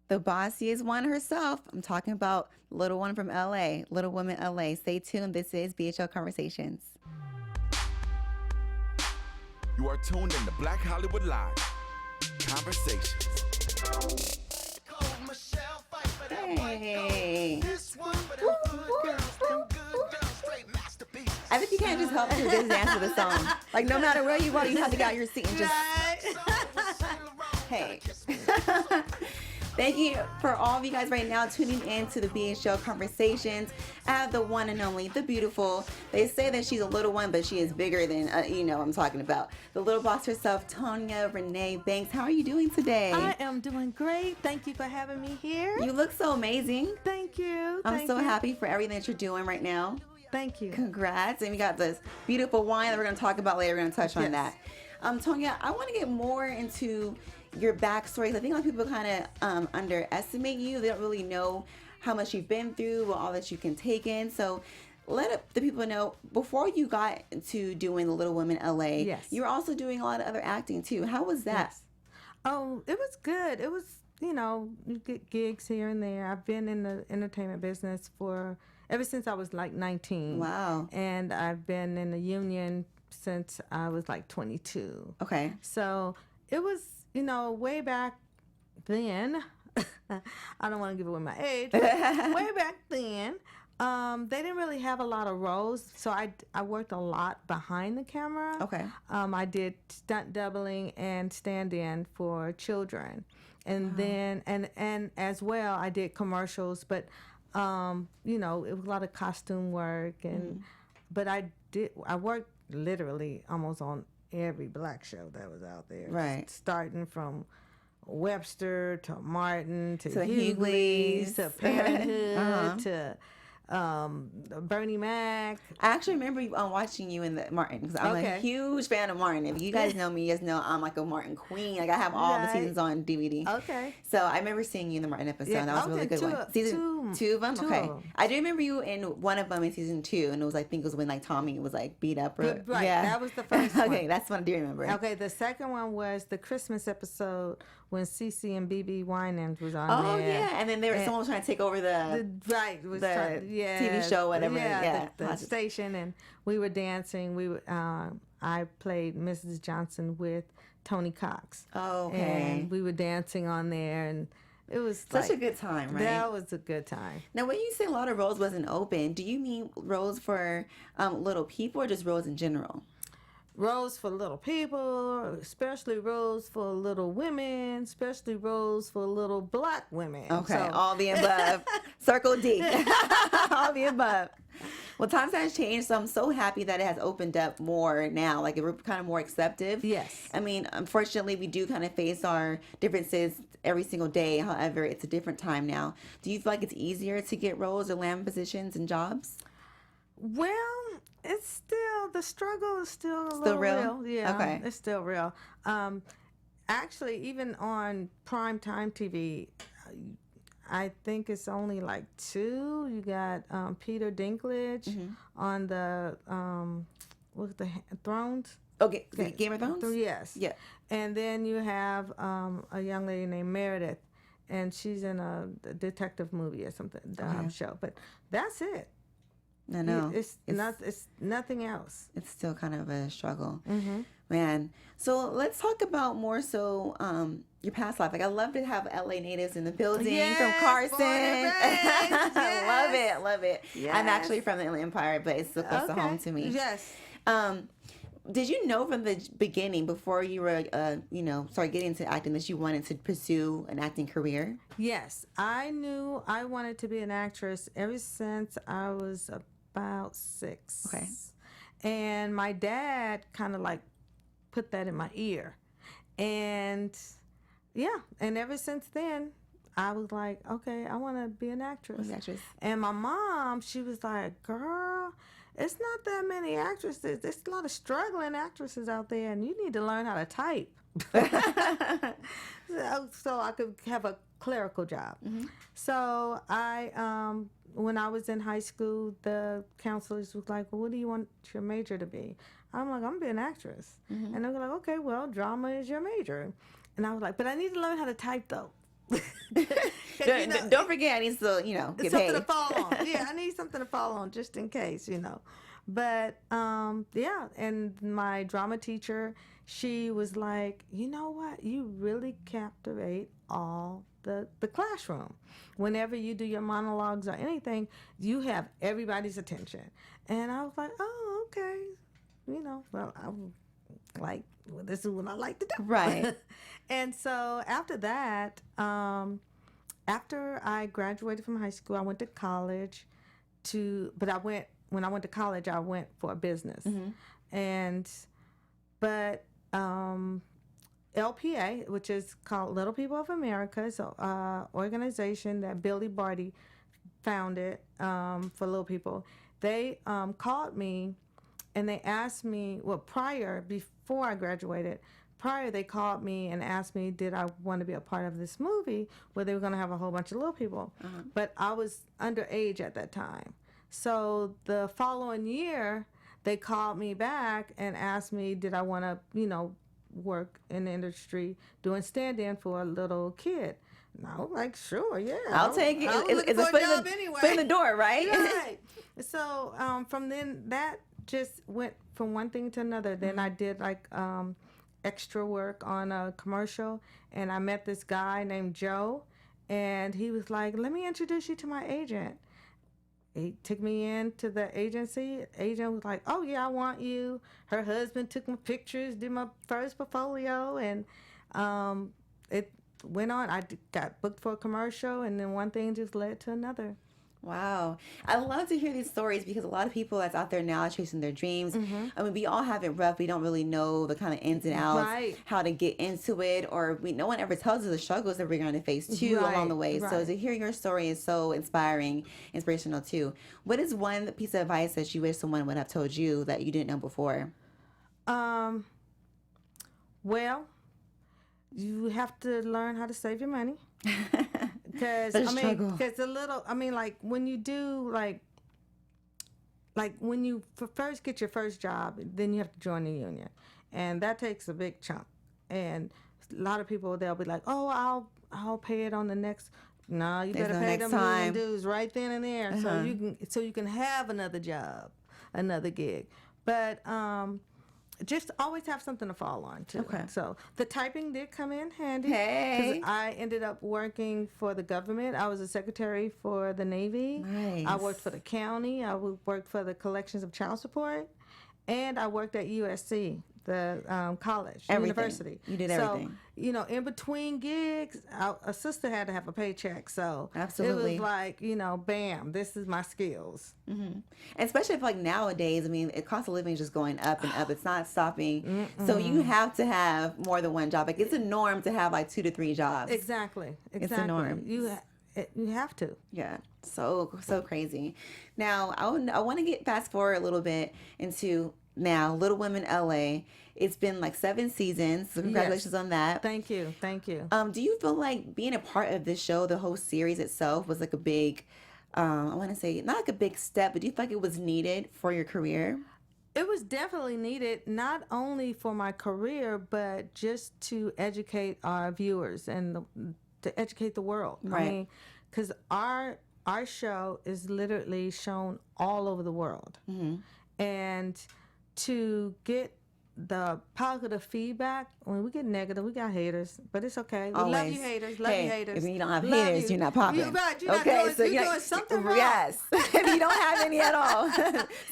The bossiest one herself. I'm talking about Little One from LA, Little Woman LA. Stay tuned. This is BHL Conversations. You are tuned in to Black Hollywood Live Conversations. Hey. I think you can't just help to just dance to the song. Like, no matter where you are, you have to get out your seat and just... Hey. Thank you for all of you guys right now tuning in to the BHL Conversations. I have the one and only, the beautiful. They say that she's a little one, but she is bigger than, you know what I'm talking about. The little boss herself, Tonya Reneé Banks. How are you doing today? I am doing great. Thank you for having me here. You look so amazing. Thank you. I'm so happy for everything that you're doing right now. Thank you. Congrats. And we got this beautiful wine that we're going to talk about later. We're going to touch on that. Tonya, I want to get more into your backstory. I think a lot of people kind of underestimate you. They don't really know how much you've been through, all that you can take in. So let the people know, before you got to doing The Little Women LA, you were also doing a lot of other acting too. How was that? Yes. Oh, it was good. It was, you know, you get gigs here and there. I've been in the entertainment business ever since I was like 19. Wow. And I've been in the union since I was like 22. Okay. So it was, you know, way back then. I don't want to give away my age, but way back then, they didn't really have a lot of roles. So I worked a lot behind the camera. Okay. I did stunt doubling and stand-in for children. And then, and as well, I did commercials, but, you know, it was a lot of costume work. And but I worked literally almost on every black show that was out there. Right. Starting from Webster to Martin to Hughleys Hughleys to Parenthood to Bernie Mac. I actually remember watching you in the Martin, because I'm a huge fan of Martin. If you guys know me, you guys know I'm like a Martin queen. Like, I have all the seasons on DVD. Okay. So I remember seeing you in the Martin episode. That was a really good one. Season two of them? Okay. I do remember you in one of them in season 2, and it was, I think it was when like Tommy was like beat up. Right. Yeah. That was the first one. Okay, that's what I do remember. Okay, the second one was the Christmas episode when CeCe and BB Winans was on there. Oh, yeah. And then someone was trying to take over the TV show, whatever. Yeah, the station, and we were dancing. I played Mrs. Johnson with Tony Cox. Oh, okay. And we were dancing on there, and it was such a good time, right? That was a good time. Now, when you say a lot of roles wasn't open, do you mean roles for little people or just roles in general? Roles for little people, especially roles for little women, especially roles for little black women. Okay, so. All the above. Circle D. All the above. Well, times has changed, so I'm so happy that it has opened up more now. Like, we're kind of more acceptive. Yes. I mean, unfortunately, we do kind of face our differences every single day. However, it's a different time now. Do you feel like it's easier to get roles or land positions and jobs? Well, it's still, the struggle is still a little real. Yeah, okay. It's still real. Actually, even on primetime TV, I think it's only like 2. You got Peter Dinklage on the what's the Thrones? Okay, Game of Thrones? Yes. Yeah. And then you have a young lady named Meredith, and she's in a detective movie or something show. But that's it. I know. It's nothing else. It's still kind of a struggle. Mm-hmm. Man. So let's talk about more so your past life. Like, I love to have LA natives in the building from Carson. Yes. Love it. Yes. I'm actually from the Inland Empire, but it's still close to home to me. Yes. Did you know from the beginning, before you were, started getting into acting, that you wanted to pursue an acting career? Yes. I knew I wanted to be an actress ever since I was about 6. Okay. And my dad kind of like put that in my ear. And and ever since then, I was like, okay, I want to be an actress. And my mom, she was like, girl, it's not that many actresses. There's a lot of struggling actresses out there, and you need to learn how to type. So I could have a clerical job. Mm-hmm. So when I was in high school, the counselors was like, well, what do you want your major to be? I'm like, I'm going to be an actress. And they were like, okay, well, drama is your major. And I was like, but I need to learn how to type, though. Don't forget, I need to, get something paid. to fall on. Yeah, I need something to fall on just in case, But yeah, and my drama teacher, she was like, you know what? You really captivate all the classroom. Whenever you do your monologues or anything, you have everybody's attention. And I was like, oh, okay. Well, I'm like, well, this is what I like to do. Right. And so after that, after I graduated from high school, I went to college when I went to college, I went for a business. But LPA, which is called Little People of America, is an organization that Billy Barty founded for little people. They called me and they asked me, before I graduated, they called me and asked me, did I want to be a part of this movie where they were going to have a whole bunch of little people. But I was underage at that time. So the following year, they called me back and asked me, did I want to, work in the industry doing stand-in for a little kid. And I was like, sure, yeah. I'll take it. It's a foot in the door, right? Right. So from then, that just went from one thing to another. Then I did extra work on a commercial, and I met this guy named Joe, and he was like, let me introduce you to my agent. He took me into the agency. Agent was like, oh yeah, I want you. Her husband took my pictures, did my first portfolio, and it went on. I got booked for a commercial, and then one thing just led to another. Wow. I love to hear these stories because a lot of people that's out there now chasing their dreams. I mean, we all have it rough. We don't really know the kind of ins and outs, how to get into it, or no one ever tells us the struggles that we're going to face too along the way. So to hear your story is so inspirational too. What is one piece of advice that you wish someone would have told you that you didn't know before? Well, you have to learn how to save your money. Because when you do when you first get your first job, then you have to join the union, and that takes a big chunk. And a lot of people, they'll be like, oh, I'll pay it on the next. No, you better pay them union dues right then and there, so you can have another job, another gig. But just always have something to fall on too. Okay. So the typing did come in handy. Hey. I ended up working for the government. I was a secretary for the Navy. Nice. I worked for the county. I worked for the collections of child support, and I worked at USC, the college, university. You did everything. So, in between gigs, a sister had to have a paycheck. So absolutely, it was like, bam, this is my skills. And especially if nowadays, I mean, the cost of living is just going up and up. It's not stopping. So you have to have more than one job. It's a norm to have 2 to 3 jobs. Exactly. It's a norm. You have to. Yeah. So crazy. Now, I want to get fast forward a little bit into now Little Women LA. It's been 7 seasons, so congratulations on that. Thank you. Do you feel like being a part of this show, the whole series itself, was a big, I want to say, not a big step, but do you feel like it was needed for your career? It was definitely needed, not only for my career, but just to educate our viewers and to educate the world. Right. I mean, because our show is literally shown all over the world. And to get the positive feedback, when we get negative, we got haters, but it's okay. We love you haters. Love you haters. If you don't have haters, you're not popping. You're doing something wrong. Yes. If you don't have any at all,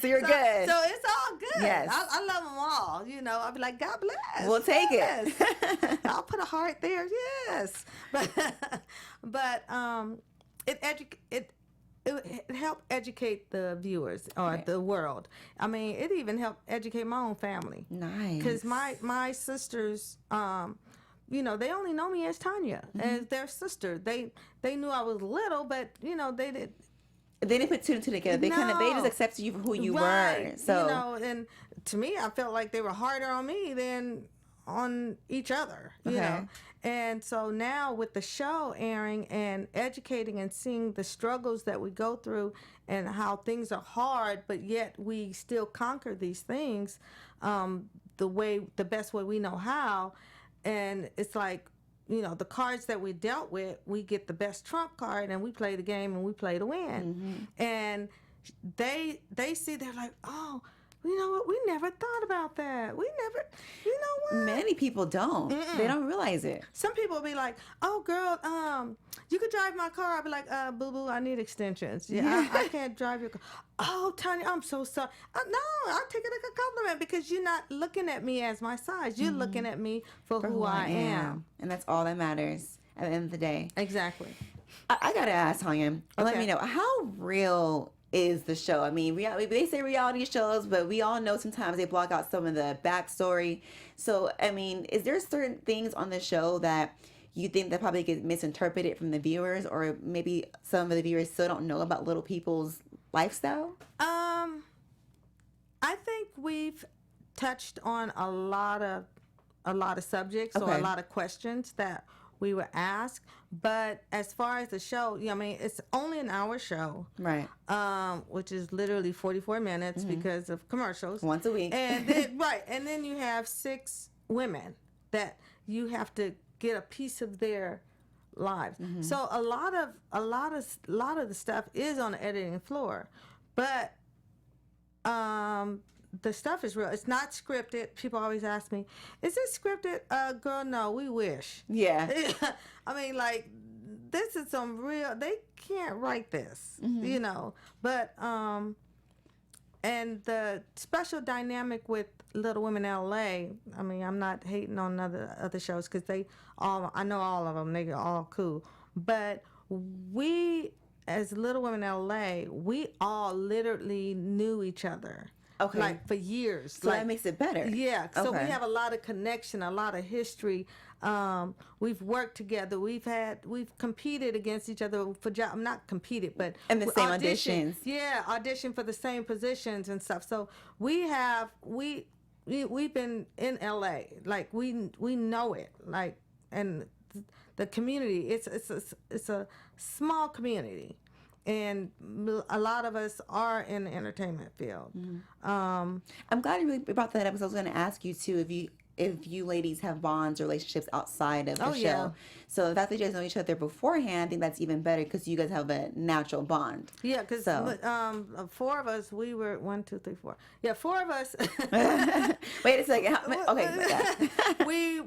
so you're good. So it's all good. Yes. I love them all. I'll be like, God bless. We'll take it. I'll put a heart there. Yes. But it helped educate the viewers or the world. I mean, it even helped educate my own family. Nice. Because my sisters, they only know me as Tonya, as their sister. They knew I was little, but they didn't. They didn't put 2 and 2 together. They they just accepted you for who you were. So and to me, I felt like they were harder on me than on each other. You know. And so now with the show airing and educating and seeing the struggles that we go through and how things are hard, but yet we still conquer these things the best way we know how. And it's like the cards that we dealt with, we get the best trump card and we play the game and we play to win. And they see, they're like, oh, you know what? We never thought about that. We never, you know what? Many people don't. They don't realize it. Some people be like, oh, girl, you could drive my car. I'll be like, boo-boo, I need extensions. Yeah, I can't drive your car. Oh, Tonya, I'm so sorry. No, I'll take it like a compliment because you're not looking at me as my size. You're looking at me for who I am. And that's all that matters at the end of the day. Exactly. I got to ask, Tonya, let me know, how real is the show? I mean, they say reality shows, but we all know sometimes they block out some of the backstory. So, I mean, is there certain things on the show that you think that probably get misinterpreted from the viewers, or maybe some of the viewers still don't know about little people's lifestyle? I think we've touched on a lot of subjects or a lot of questions that we were asked, but as far as the show, I mean, it's only an hour show, right? Which is literally 44 minutes because of commercials once a week, and then, and then you have 6 women that you have to get a piece of their lives. So a lot of the stuff is on the editing floor, but the stuff is real. It's not scripted. People always ask me, is it scripted? Girl, no, we wish. Yeah. I mean, like, this is some real, they can't write this, but, and the special dynamic with Little Women LA, I mean, I'm not hating on other shows because I know all of them, they're all cool, but we, as Little Women LA, we all literally knew each other. Okay. Like for years. So that makes it better. Yeah. So we have a lot of connection, a lot of history. We've worked together. We've competed against each other for jobs. Not competed, but and the same auditions. Yeah, audition for the same positions and stuff. So we've been in LA. Like we know it. Like, and the community. It's a small community. And a lot of us are in the entertainment field. I'm glad you really brought that up because I was going to ask you too if you ladies have bonds, relationships outside of the show. Yeah. So the fact that you guys know each other beforehand, I think that's even better because you guys have a natural bond. Yeah, because 4 of us, we were 1, 2, 3, 4. Yeah, 4 of us. Wait a second. Okay. We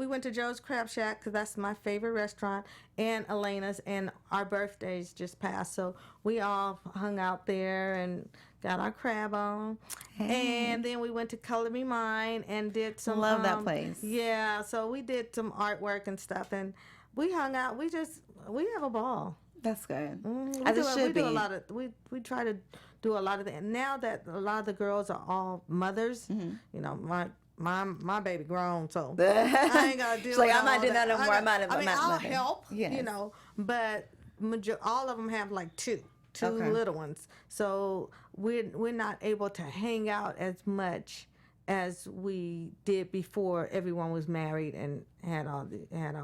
went to Joe's Crab Shack because that's my favorite restaurant, and Elena's, and our birthdays just passed, so we all hung out there and got our crab on. Hey. And then we went to Color Me Mine and did some... Love that place. Yeah, so we did some artwork and stuff, and we hung out. We have a ball. That's good. As it should be. We try to do a lot of that. Now that a lot of the girls are all mothers, my baby grown, so I ain't gonna do it. Like, I'm not doing that no more. I'll help, but all of them have like two little ones, so we're not able to hang out as much as we did before everyone was married and had all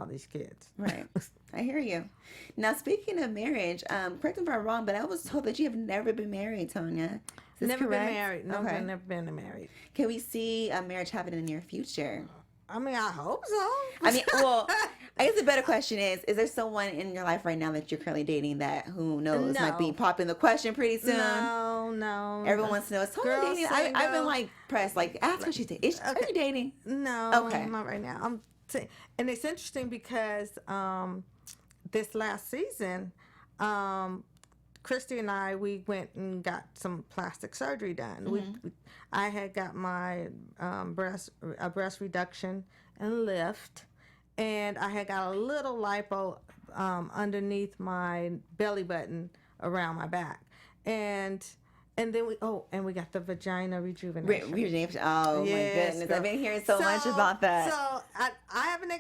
these kids. Right. I hear you. Now, speaking of marriage, correct me if I'm wrong, but I was told that you have never been married, Tonya. Is this never correct? Been married. No, okay. I've never been married. Can we see a marriage happen in the near future? I mean, I hope so. I mean, well, I guess the better question is there someone in your life right now that you're currently dating that, who knows, might be popping the question pretty soon? No. Everyone wants to know, is Tonya dating? I've been, like, pressed. Like, ask her, she's dating. Are you dating? No. Okay. Not right now. And it's interesting because this last season, Christy and I, we went and got some plastic surgery done. Mm-hmm. I had got my breast reduction and lift, and I had got a little lipo underneath my belly button around my back, and then we got the vagina rejuvenation. Oh yes, my goodness! I've been hearing so much about that. So I haven't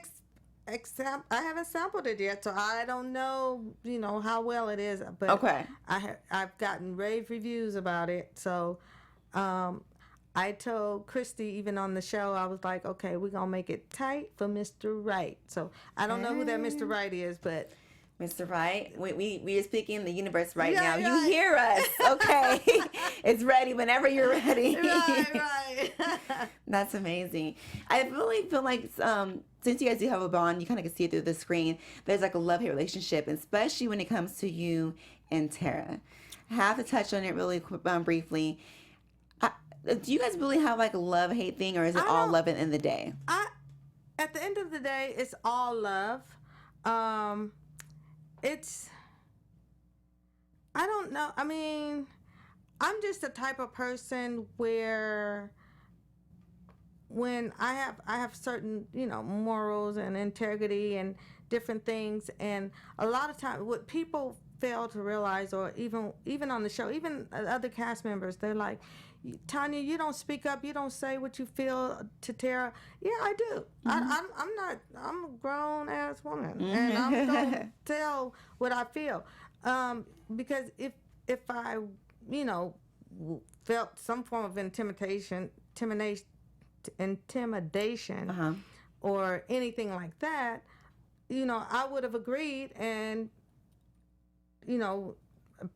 I haven't sampled it yet, so I don't know, how well it is. But okay, I've gotten rave reviews about it. So, I told Christy even on the show, I was like, okay, we're gonna make it tight for Mr. Right. So I don't know who that Mr. Right is, but. Mr. Right, we are speaking the universe now. You hear us, okay? It's ready whenever you're ready. Right. Right. That's amazing. I really feel like since you guys do have a bond, you kind of can see it through the screen. There's like a love-hate relationship, especially when it comes to you and Tara. I have to touch on it really briefly. Do you guys really have like a love-hate thing, or is it all love at the end of the day? At the end of the day, it's all love. It's, I don't know. I mean, I'm just the type of person where when I have certain, morals and integrity and different things, and a lot of times what people fail to realize, or even on the show, even other cast members, they're like, Tonya, you don't speak up, you don't say what you feel to Tara. Yeah, I do. I'm a grown ass woman, and I'm gonna tell what I feel, because if I felt some form of intimidation, or anything like that, I would have agreed and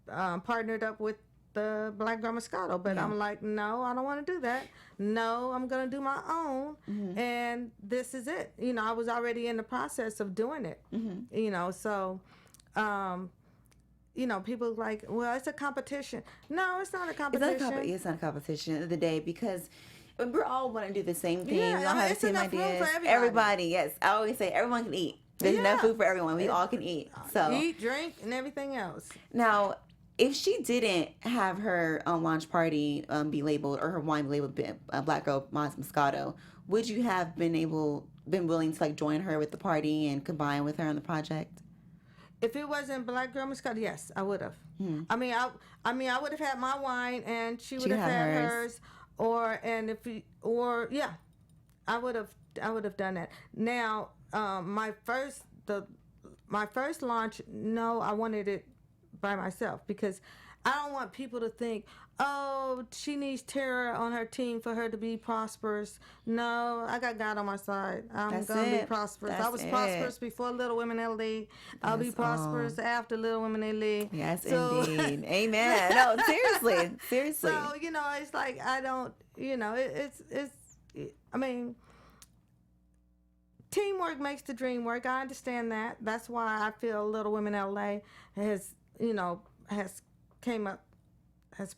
partnered up with the Black Girl Moscato, but I'm like, no, I don't want to do that. No, I'm gonna do my own, and this is it. I was already in the process of doing it. So people like, well, it's a competition. No, it's not a competition. It's not a competition at the end of the day, because we all want to do the same thing. Yeah, we all have the same ideas. Everybody, yes. I always say everyone can eat. There's enough food for everyone. We all can eat. So eat, drink, and everything else. Now, if she didn't have her launch party be labeled, or her wine be labeled Black Girl Moscato, would you have been willing to like join her with the party and combine with her on the project? If it wasn't Black Girl Moscato, yes, I would have. I mean, I would have had my wine, and she would have had hers. I would have done that. Now, my first launch, no, I wanted it by myself, because I don't want people to think, oh, she needs Tara on her team for her to be prosperous. No, I got God on my side. I'm going to be prosperous. I was prosperous before Little Women LA. I'll be prosperous after Little Women LA. Yes, indeed. Amen. No, seriously. So, it's like, I don't, I mean, teamwork makes the dream work. I understand that. That's why I feel Little Women LA has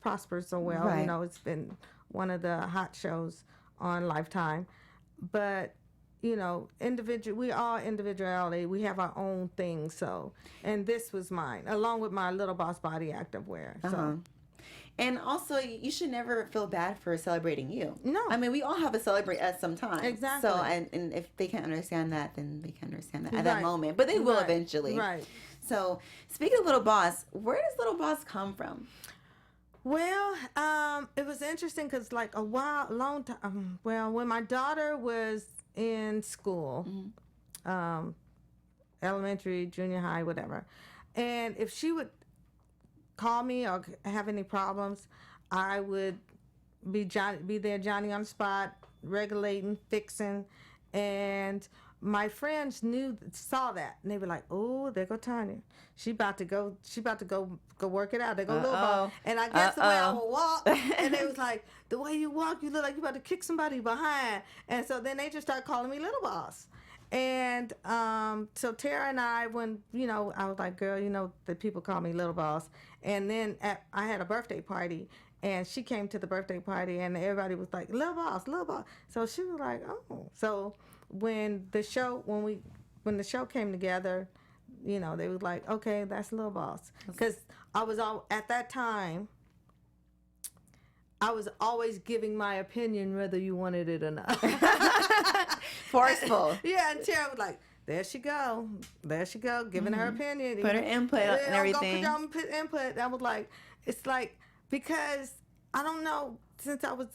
prospered so well. Right. It's been one of the hot shows on Lifetime. But, we all individuality. We have our own thing. So, and this was mine, along with my Little Boss body activewear. So. And also, you should never feel bad for celebrating you. No. I mean, we all have to celebrate us sometimes. Exactly. So, and if they can't understand that, then they can't understand that at that moment. But they will eventually. Right. So, speaking of Little Boss, where does Little Boss come from? Well, it was interesting because like long time, when my daughter was in school, elementary, junior high, whatever, and if she would call me or have any problems, I would be there, Johnny on the spot, regulating, fixing, and my friends saw that, and they were like, "Oh, there go Tonya. She about to go work it out. There go Little Boss." And I guess the way I would walk, and they was like, "The way you walk, you look like you about to kick somebody behind." And so then they just started calling me Little Boss. And so Tara and I, when I was like, "Girl, the people call me Little Boss." And then I had a birthday party, and she came to the birthday party, and everybody was like, "Little Boss, Little Boss." So she was like, "Oh." So when the show came together, they was like, "Okay, that's Little Boss," because at that time, I was always giving my opinion whether you wanted it or not. Forceful. Yeah, and Tara was like, there she go, giving her opinion. Put her input and everything. Go put input. I was like, it's like, because I don't know, since I was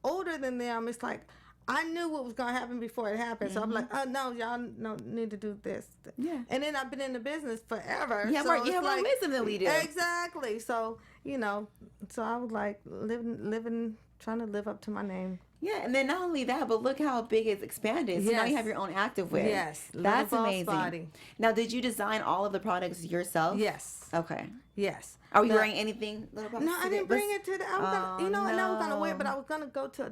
older than them, it's like I knew what was gonna happen before it happened. So I'm like, oh no, y'all need to do this. Yeah. And then I've been in the business forever. You have more wisdom than we do. Exactly. So so I was like living, trying to live up to my name. Yeah, and then not only that, but look how big it's expanded. So now you have your own activewear. Yes, that's Little Boss amazing. Body. Now, did you design all of the products yourself? Yes. Okay. Yes. Are you wearing anything? No, I didn't bring it to the. I was gonna, and I was gonna wear it, but I was gonna go to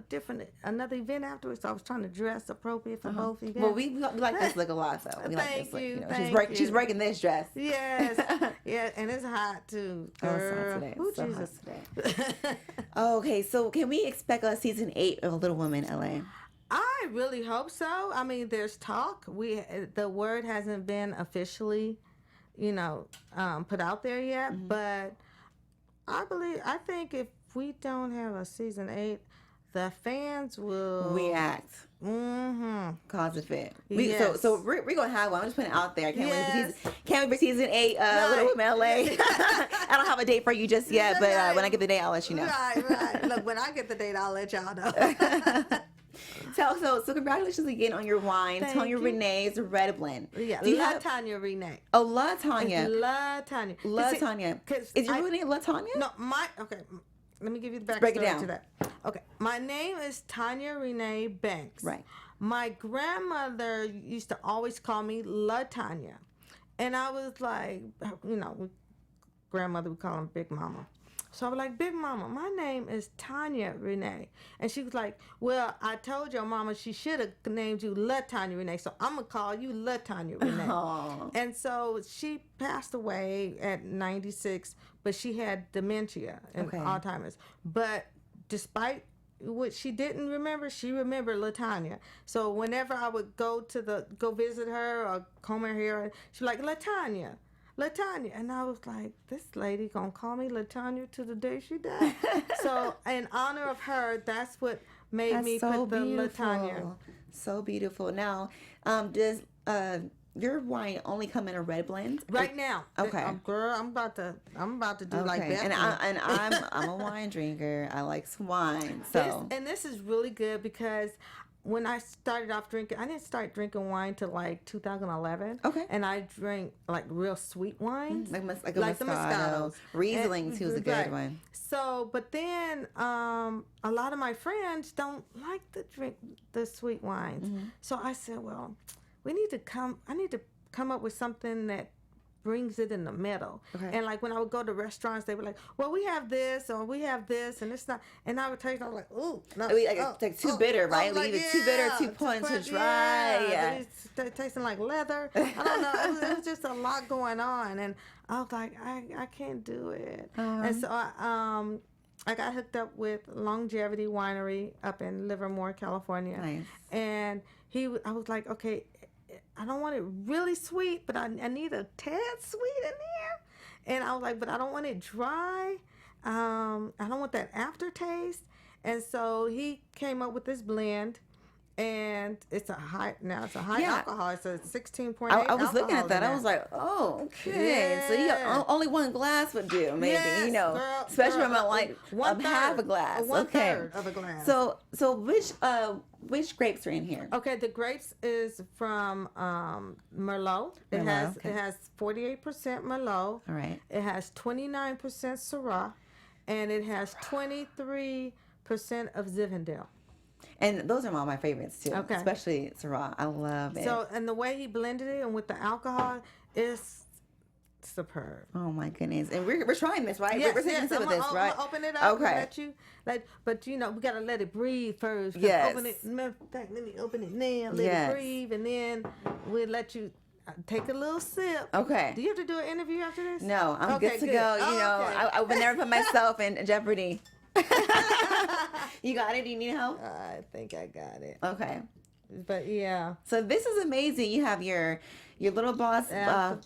another event afterwards. So I was trying to dress appropriate for both events. Well, we like this look a lot, though. We like this look. You. She's breaking this dress. Yes, yeah, and it's hot too. Girl. Oh, Ooh, so Jesus. hot today. Okay, so can we expect a season 8 of Little Women LA? I really hope so. I mean, there's talk. The word hasn't been officially, put out there yet. But I think if we don't have a season 8, the fans will react. Mm-hmm. Cause a fit. Yes. So we're gonna have one. I'm just putting it out there. Can't Yes. wait for season 8. Little Women LA. I don't have a date for you just yet, but when I get the date, I'll let you know. Right. Look, when I get the date, I'll let y'all know. So congratulations again on your wine. Thank Tonya you. Renee's Red Blend. Yeah, Do you have Tonya Reneé. Oh, Latonya. Latonya. Latonya. Is your real name Latonya? No, okay. Let me give you the Break it backstory down. to that. Okay, my name is Tonya Reneé Banks. Right. My grandmother used to always call me Latonya, and I was like, grandmother would call him Big Mama. So I was like, Big Mama, my name is Tonya Reneé. And she was like, well, I told your mama she should have named you Latonya Reneé, so I'm going to call you Latonya Reneé. Aww. And so she passed away at 96, but she had dementia and Alzheimer's. But despite what she didn't remember, she remembered Latonya. So whenever I would go visit her or comb her hair, she'd be like, Latonya. And I was like, this lady gonna call me Latonya to the day she died. So in honor of her, that's what made me put the Latonya. So beautiful. Now, does your wine only come in a red blend? Right now. Okay. Girl, I'm about to do like that. And I'm a wine drinker. I like some wine. So this is really good because when I started off drinking, I didn't start drinking wine till like 2011. Okay. And I drank like real sweet wines. Like a the Moscato. Riesling too is a good one. So, but then a lot of my friends don't like to drink the sweet wines. Mm-hmm. So I said, well, I need to come up with something that brings it in the middle. Okay. And like when I would go to restaurants, they were like, well, we have this or we have this, and it's not. And I would taste, I was like, ooh, no. It's like too bitter, right? Like, either too bitter, too punch, too dry. Yeah. It's tasting like leather. I don't know. It was just a lot going on, and I was like, I can't do it. And so I got hooked up with Longevity Winery up in Livermore, California. Nice. And I was like, okay, I don't want it really sweet, but I need a tad sweet in there. And I was like, but I don't want it dry. I don't want that aftertaste. And so he came up with this blend, and it's a high alcohol. It's a 16.8. I was looking at that. I was like, oh, okay. Yeah. So you got only one glass would do, maybe. Yes, girl, especially when I'm like half a glass. Third of a glass. So which grapes are in here? Okay, the grapes is from Merlot. It has 48% Merlot. All right. It has 29% Syrah, and it has 23% of Zinfandel. And those are all my favorites too. Okay. Especially Syrah. I love it. So, and the way he blended it and with the alcohol is superb. Oh my goodness. And we're trying this, right? Yes, we're taking a sip of this, right? I'm gonna open it up. Okay. But we gotta let it breathe first. Yes. Let me open it now. Let it breathe, and then we'll let you take a little sip. Okay. Do you have to do an interview after this? No, I'm good to go. I would never put myself in jeopardy. You got it? Do you need help? I think I got it. Okay. But yeah. So this is amazing. You have your Little Boss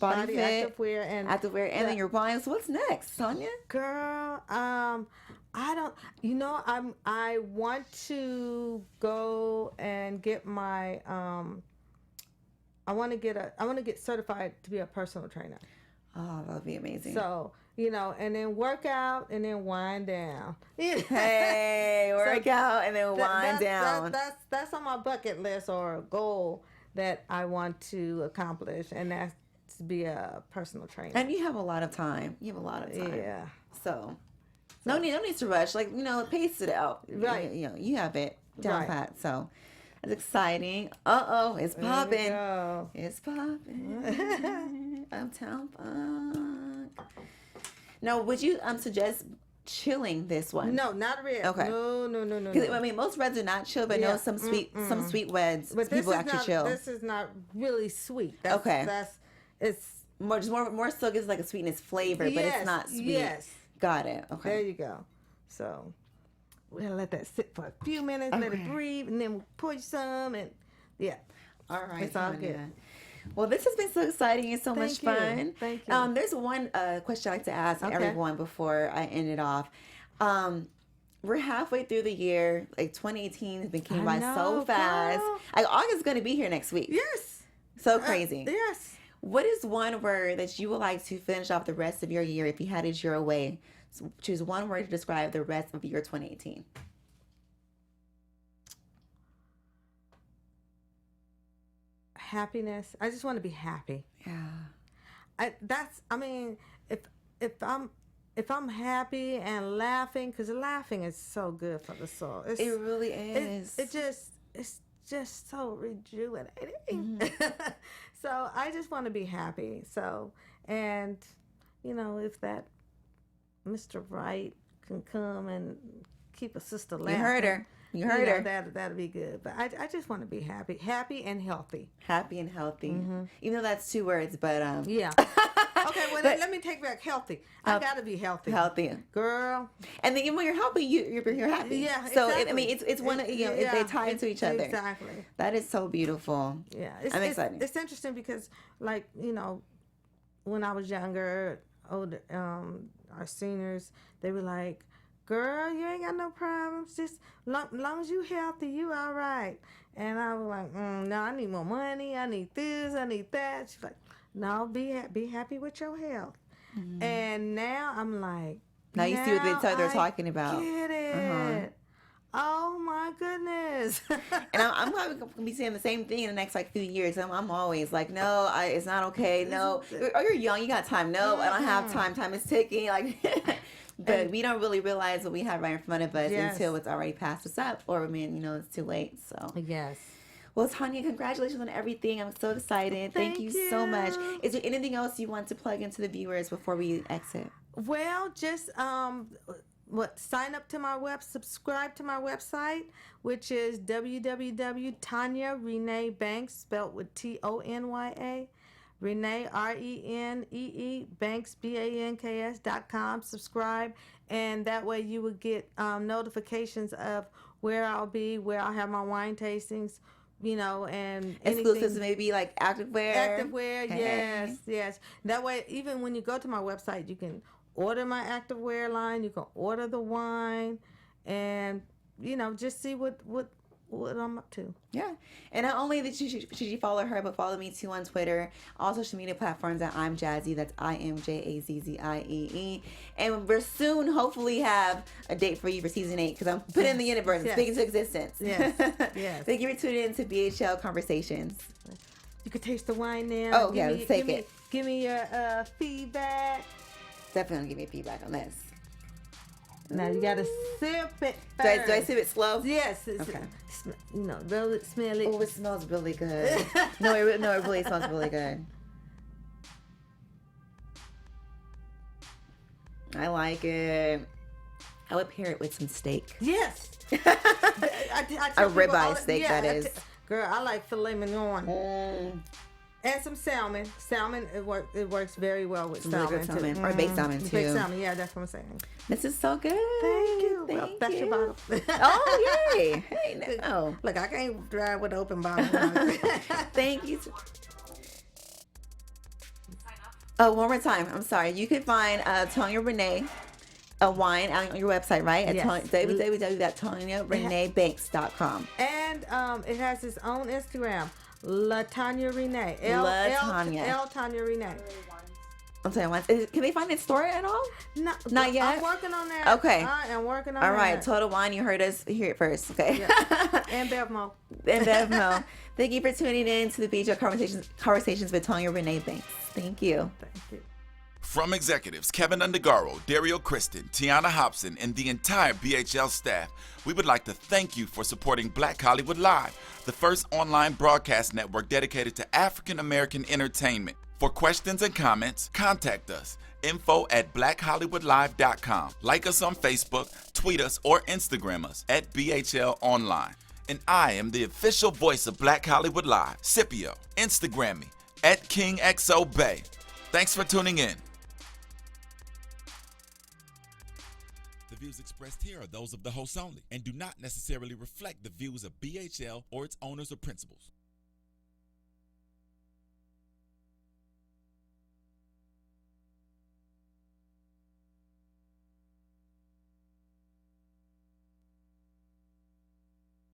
body fit, activewear, and then your wine. So what's next, Tonya? Girl, I don't. I want to go and get my. I want to get certified to be a personal trainer. Oh, that would be amazing. So. And then work out and then wind down. Hey, work out and then wind down. That's on my bucket list or a goal that I want to accomplish, and that's to be a personal trainer. And you have a lot of time. Yeah. So no need to rush. Like, pace it out. Right. You have it down pat. So it's exciting. It's popping. It's popping. Uptown Funk. Now, would you suggest chilling this one? No, not red. Okay. No. Because I mean, most reds are not chill, but no, some sweet reds But people actually chill. This is not really sweet. It's more so gives like a sweetness flavor, but it's not sweet. Yes. Got it. Okay. There you go. So we'll let that sit for a few minutes, let it breathe, and then we'll pour you some, and yeah. All right. It's all good. Well, this has been so exciting and so much fun. Thank you. There's one question I like to ask everyone before I end it off. We're halfway through the year. Like 2018 has came by so fast. Girl. Like August is going to be here next week. Yes. So crazy. Yes. What is one word that you would like to finish off the rest of your year if you had it your way? So choose one word to describe the rest of the year 2018. Happiness. I just want to be happy. Yeah. If I'm happy and laughing, because laughing is so good for the soul. It really is. It's just so rejuvenating. So I just want to be happy. So, and if that Mr. Right can come and keep a sister laughing. You heard her. That'll be good. But I just want to be happy and healthy. Happy and healthy. Even though that's 2 words, but yeah. Okay, well, let me take back healthy. I gotta be healthy. Healthy, girl. And then when you're healthy, you're happy. Yeah, so exactly. it's one of they tie into each other. Exactly. That is so beautiful. Yeah, I'm excited. It's interesting because, like, when I was younger, older, our seniors, they were like, "Girl, you ain't got no problems. Just long as you healthy, you all right." And I was like, "No, I need more money. I need this. I need that." She's like, "No, be happy with your health." And now I'm like, now you see what they're talking about. Get it? Oh my goodness! And I'm probably gonna be saying the same thing in the next few years. I'm always like, no, it's not okay. No, you're young, you got time. No, I don't have time. Time is ticking. But we don't really realize what we have right in front of us until it's already passed us up, or it's too late. So yes. Well, Tonya, congratulations on everything. I'm so excited. Thank you so much. Is there anything else you want to plug into the viewers before we exit? Well, just sign up to subscribe to my website, which is www.Tonya Reneé Banks, spelled with TonyA. Renee, RENEE, Banks, BANKS.com. Subscribe, and that way you will get notifications of where I'll be, where I'll have my wine tastings, and exclusives, maybe like activewear. Activewear, yes. That way, even when you go to my website, you can order my activewear line. You can order the wine, and just see what I'm up to. Yeah. And not only should you follow her, but follow me too on Twitter, all social media platforms at I'm Jazzie. That's IMJAZZIEE. And we'll soon hopefully have a date for you for season 8, because I'm putting in the universe and speaking to existence. Yes. Yes. Thank you for tuning in to BHL Conversations. You can taste the wine now. Oh, let's take it. Give me your feedback. Definitely give me feedback on this. Now you gotta sip it first. Do I sip it slow? Yes. Okay. Roll it, smell it. Oh, it smells really good. No, it really smells really good. I like it. I would pair it with some steak. Yes. A ribeye steak, that is. Girl, I like filet mignon. And some salmon. Salmon, it works very well with salmon, good salmon. too. Or baked salmon, too. Baked salmon, yeah, that's what I'm saying. This is so good. Thank you. Well, that's your bottle. Oh, yay. Hey, no. Look, I can't drive with an open bottle. Thank you. Oh, one more time. I'm sorry. You can find Tonya Reneé, a wine on your website, right? At yes. www.TonyaReneeBanks.com. And it has its own Instagram. Latonya Reneé. Tonya Reneé. I'm saying, can they find that store at all? No, not yet. I'm working on that. Okay. I am working on all that. right, Total Wine, you heard us here it first. Okay. Yeah. And Bevmo. Thank you for tuning in to the BHL Conversations with Tonya Reneé Banks. Thank you. Thank you. From executives Kevin Undergaro, Dario Kristen, Tiana Hobson, and the entire BHL staff, we would like to thank you for supporting Black Hollywood Live, the first online broadcast network dedicated to African American entertainment. For questions and comments, contact us. info@blackhollywoodlive.com. Like us on Facebook, tweet us, or Instagram us at BHL Online. And I am the official voice of Black Hollywood Live, Scipio. Instagram me at KingXOBay. Thanks for tuning in. The views expressed here are those of the hosts only and do not necessarily reflect the views of BHL or its owners or principals.